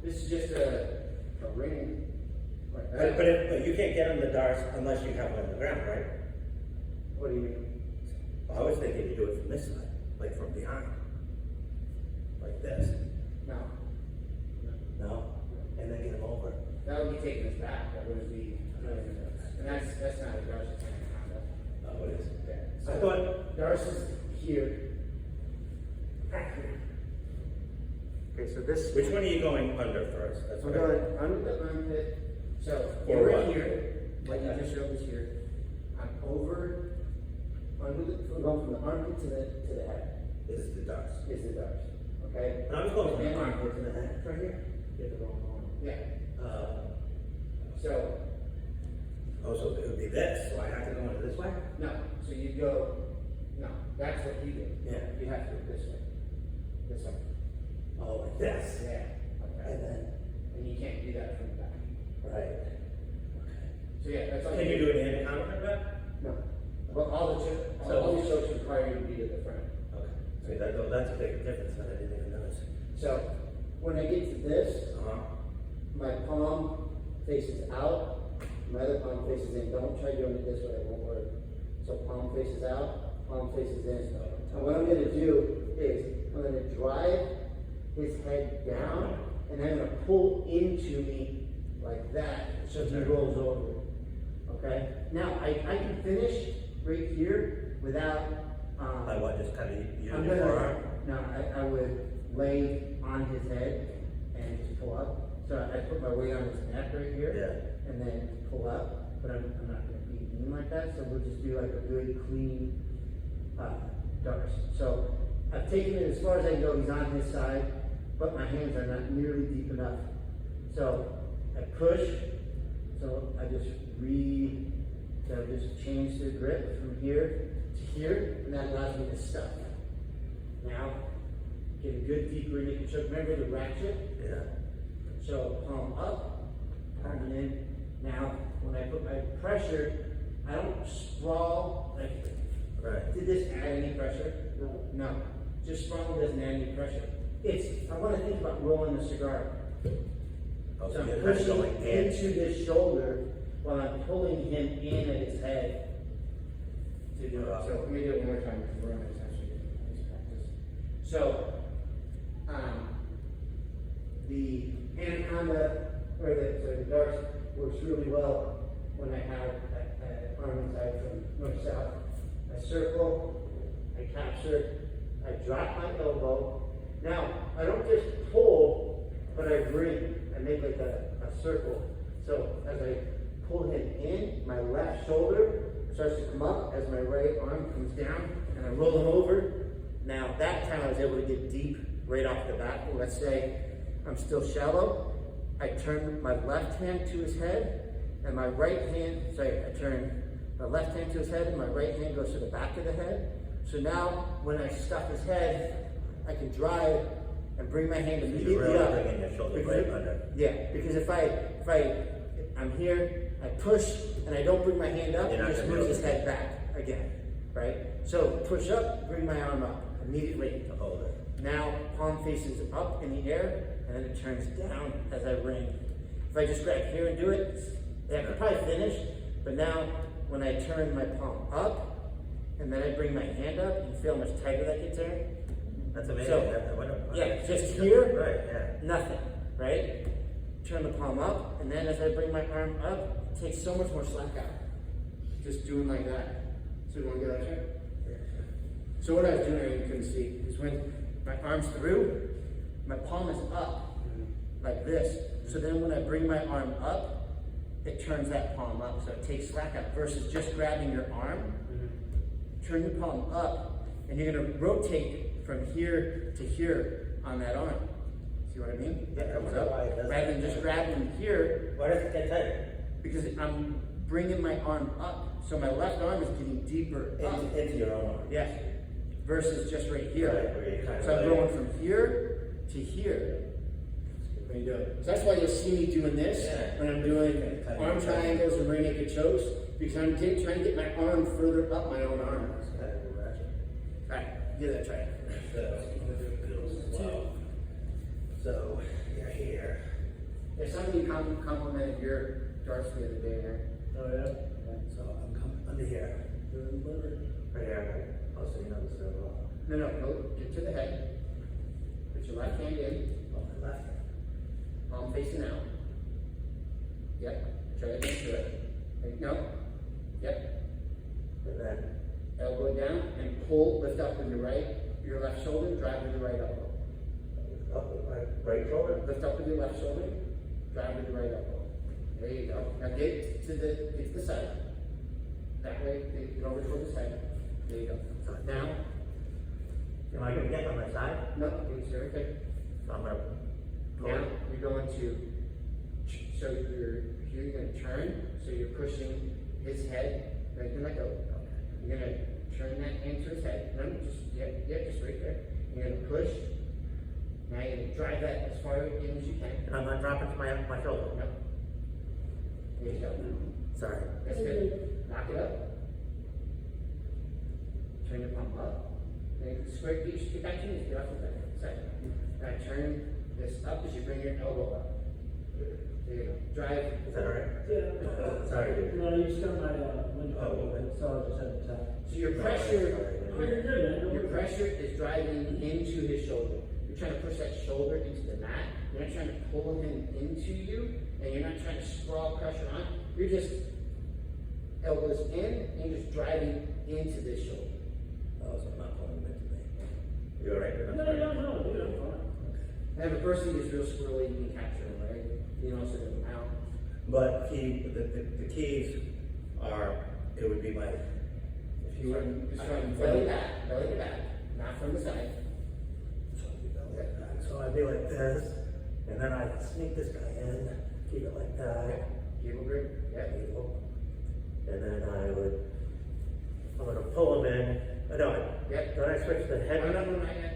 this is just a a ring like But, that. but you can't get on the darts unless you have one on the ground, right? What do you mean? I was thinking you do it from this side, like from behind. Like this. No. No? And then get them over. That would be taking us back. That would be, and that's not a Darcy Anaconda. Oh, it is. Yeah. I thought, Darcy's here. Back here. Okay, so this. which one are you going under first? That's We're what I- going under the armpit. So Or we're what? here. What you just showed us here. I'm over, under the, we're going from the armpit to the head. This is the darts. Is the Darcy. Okay. And I was going from the And- armpit to the head. Right here. Get the wrong one. Yeah. So, So so it would be this, so I have to go into this way? no. So you go. No. That's what you do. Yeah. You have to go this way. This way. Oh, like this? Yeah. Okay. And then, And you can't do that from the back. right. So yeah, that's all. Can you do an anaconda from that? No. Well, all the strokes require you to be to the front. Okay. So that's a big difference that I didn't even notice. So when I get to this, Uh-huh. my palm faces out, my other palm faces in. Don't try doing it this way, it won't work. So palm faces out, palm faces in. And what I'm going to do is I'm going to drive his head down, and I'm going to pull into me like that, so he rolls over. Okay. Now I can finish right here without. I what, just kind of use I'm your gonna, forearm? no, I would lay on his head and just pull up. So I put my weight on his neck right here. Yeah. And then pull up, but I'm not gonna be mean like that, so we'll just do like a good clean, darts. So I've taken it as far as I can go, he's on his side, but my hands are not nearly deep enough. So I push, so I just change the grip from here to here, and that allows me to stuff. Now, get a good deep breathing. So remember the ratchet? Yeah. So palm up, palm in. Now, when I put my pressure, I don't sprawl like, Right. did this add any pressure? No. Just sprawl doesn't add any pressure. I want to think about rolling a cigar. Oh, So so I'm you're kind of pushing going in. into this shoulder while I'm pulling him in at his head to do it. So let me do it one more time because we're on this actually. Let's practice. So, the anaconda, or the darts works really well when I have an arm inside from north south. I circle, I capture, I drop my elbow. Now, I don't just pull, but I bring. I make like a circle. So as I pull him in, my left shoulder starts to come up as my right arm comes down, and I roll him over. Now, that time I was able to get deep right off the bat. Let's say I'm still shallow. I turn my left hand to his head, and my right hand, I turn my left hand to his head, and my right hand goes to the back of the head. So now, when I stuff his head, I can drive and bring my hand immediately really up. bringing your shoulder right under. Yeah, because if I'm here, I push, and I don't bring my hand up, You're it not just gonna moves do his it. head back again, right? So push up, bring my arm up immediately. To hold it. Now palm faces up in the air, and then it turns down as I ring. If I just grab here and do it, I could probably finish, but now when I turn my palm up, and then I bring my hand up, you feel how much tighter that gets there? That's amazing. So, Yeah, just here, Right, yeah. nothing, right? Turn the palm up, and then as I bring my arm up, it takes so much more slack out. Just doing like that. So you want to get that check? So what I was doing, you couldn't see, is when my arm's through, my palm is up, like this. So then when I bring my arm up, it turns that palm up, so it takes slack out, versus just grabbing your arm. Turn your palm up, and you're gonna rotate from here to here on that arm. See what I mean? That comes So up. why it does Rather that? than just grabbing here, Why does it get tighter? because I'm bringing my arm up. So my left arm is getting deeper up. Into your own arm. Yes. Versus just right here. Right, where you kind of So I'm like- going from here to here. When you do it. So that's why you'll see me doing this Yeah. when I'm doing Kind of arm triangles and rear naked chokes, because I'm trying to get my arm further up my own arm. It's kind of a ratchet. Alright, give that a try. So, wow. So, you're here. If somebody complimented your darts the other day, right? Oh, yeah? So I'm coming under here. Right here. Oh, so you know this is No, go get to the head. Put your left hand in, on my left. palm facing out. Yep, try to make sure. No. Yep. And then, Elbow down and pull, lift up with your left shoulder, drive with your right elbow. up with my right shoulder. Lift up with your left shoulder, drive with your right elbow. There you go. Now get to the side. That way, get over toward the side. There you go. Now, Am I gonna get on my side? no, it's very good. So I'm gonna. Now, you're going to, so you're gonna turn, so you're pushing his head, right, you're gonna go. You're gonna turn that into his head. No, just right there. You're gonna push. Now you're gonna drive that as far in as you can. And I'm not dropping to my shoulder. No. There you go. Sorry. That's good. Knock it up. Turn the pump up. Then square, you should get back to your knees. Get off the back. Second. Now turn this up as you bring your elbow up. There you go. Drive. Is that alright? Yeah. Sorry, dude. No, you just got my, window Oh, open, so I just had to tap. So your Oh, pressure, you're good, man. your pressure is driving into his shoulder. You're trying to push that shoulder into the mat. You're not trying to pull him into you, and you're not trying to sprawl pressure on. You're just elbows in, and you're just driving into this shoulder. Oh, so I'm not pulling him into me. You alright? No, dude, I'm fine. And if a person gets real squirrely, you can capture them, right? You know, so them out. But the keys are, it would be my, if you were. Just from belly to back, not from the side. So I'd be like this, and then I'd sneak this guy in, keep it like that. Cable grip, yeah. And then I'm gonna pull him in. No, Yep. then I switch the head. No, not yet.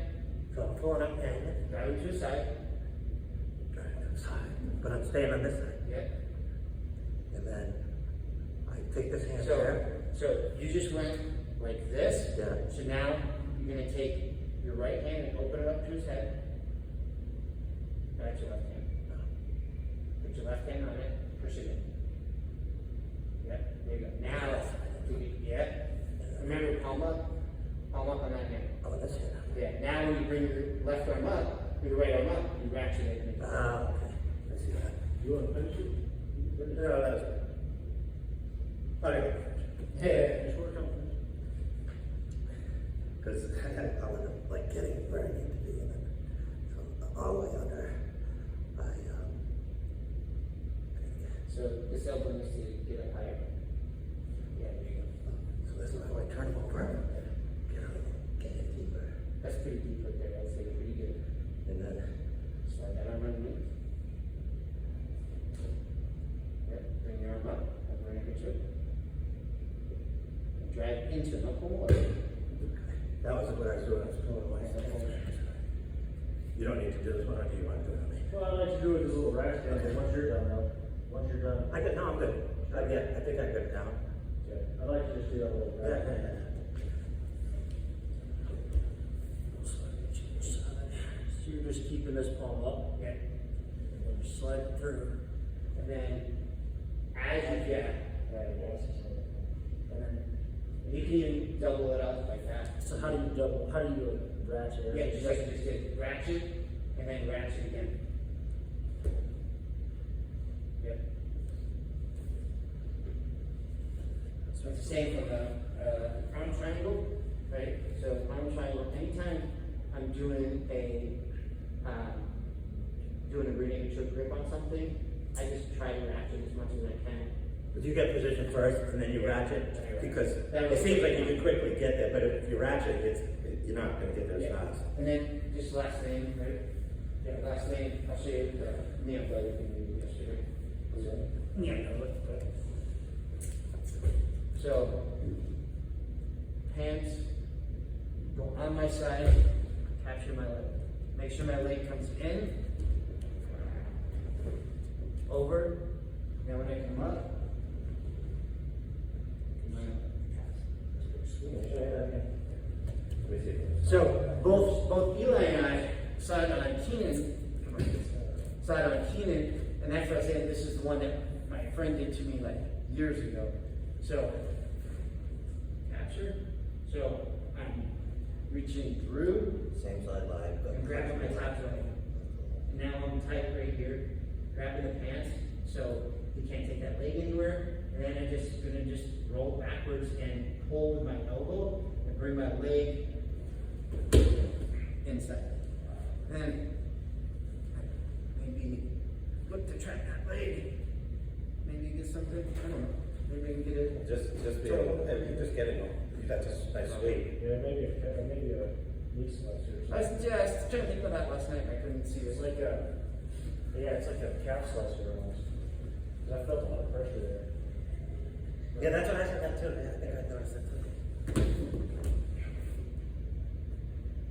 So I'm pulling him in, Drive him to the side. driving to the side, but I'm staying on this side. Yep. And then I take this hand So, there. so you just went like this. Yeah. So now you're gonna take your right hand and open it up to his head. That's your left hand. Put your left hand on it, push it in. Yep, there you go. Now, remember palm up on that hand. Oh, this hand. Yeah, now when you bring your left arm up, your right arm up, you ratchet it. And Ah, okay. I see that. You want to finish it? No, that's good. Okay. yeah. Just work on it. Because I ended up like getting where I need to be, and then so all the way under. So this elbow needs to get up higher. Yeah, there you go. So this is how I turn him over. Get it deeper. That's pretty deep right there. I'd say pretty good. And then Slide that arm underneath. Yep, bring your arm up. I'm going to get you. And drag into it. No pull more. that was what I was doing. I was pulling myself. You don't need to do this one, or do you want to do it on me? Well, I'd like to do it as a little rack stand, but once you're done, though. Once you're done. I got, no, I'm good. I think I got it down. Okay. I'd like to just do that little Yeah, rack yeah, stand. So you're just keeping this palm up, Yeah. and then you slide it through. And then, as you get, and then you can even double it up like that. So how do you ratchet it? Yeah, just get ratchet, and then ratchet again. Yep. So it's the same from the arm triangle, right? So arm triangle, anytime I'm doing a reading a choke grip on something, I just try to ratchet as much as I can. But you get position first, and then you ratchet, because it seems like you can quickly get there, but if you ratchet, you're not gonna get there as Yeah. fast. And then just last name, right? Yeah, last name, I'll show you the name of everything we did yesterday. So, hands go on my side, capture my leg. Make sure my leg comes in, over, now when I come up, Let me see. so both Eli and I side on Keenan, and that's why I say this is the one that my friend did to me like years ago. So, capture. So, I'm reaching through, Same side line, but. I'm grabbing my top leg. Now I'm tight right here, grabbing the pants, so he can't take that leg anywhere. And then I'm just gonna just roll backwards and pull with my elbow and bring my leg inside. Then maybe look to track that leg. Maybe get something. I don't know. Maybe I can get it. Just be able, if you just get it, that's a nice weight. Yeah, maybe a knee slicer. I was just trying to think about that last night. I couldn't see It's it. like it's like a calf slicer almost. 'Cause I felt a lot of pressure there. Yeah, that's what I said that too, yeah, I think I noticed that too.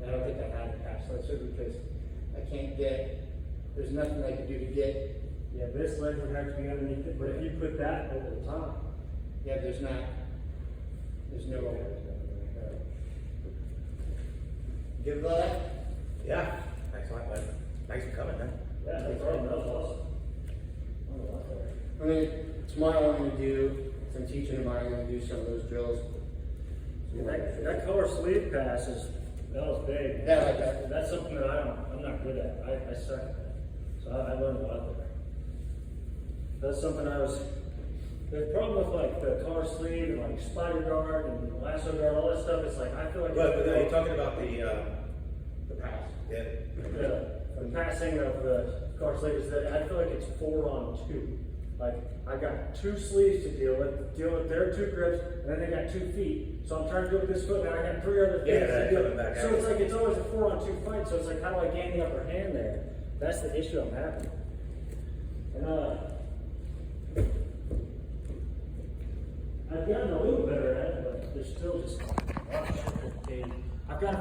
I don't think I had a calf slicer because I can't get. There's nothing I can do to get. Yeah, this leg would have to be underneath it, but if you put that over the top, Yeah, there's not. There's no. Give it a lot. Yeah, excellent, man. Thanks for coming, man. yeah, that's right, that was awesome. I mean, tomorrow I'm gonna do. Some teaching tomorrow. I'm gonna do some of those drills. That color sleeve pass that was big. Yeah, I like that. That's something that I'm not good at. I suck at that. So I learned a lot there. That's something the problem with like the collar sleeve and like spider guard and lasso guard, all that stuff, it's like, I feel like. But are you talking about The pass. yeah, The passing of the collar sleeve is that I feel like it's 4-on-2. Like, I got 2 sleeves to deal with their 2 grips, and then they got 2 feet. So I'm trying to do it with this foot, and I got 3 other feet Yeah, to that's deal coming back So out. it's like, it's always a 4-on-2 fight, so it's like, how do I gain the upper hand there? That's the issue I'm having. And, I've gotten a little better at it, but there's still just a lot of shit. I've got to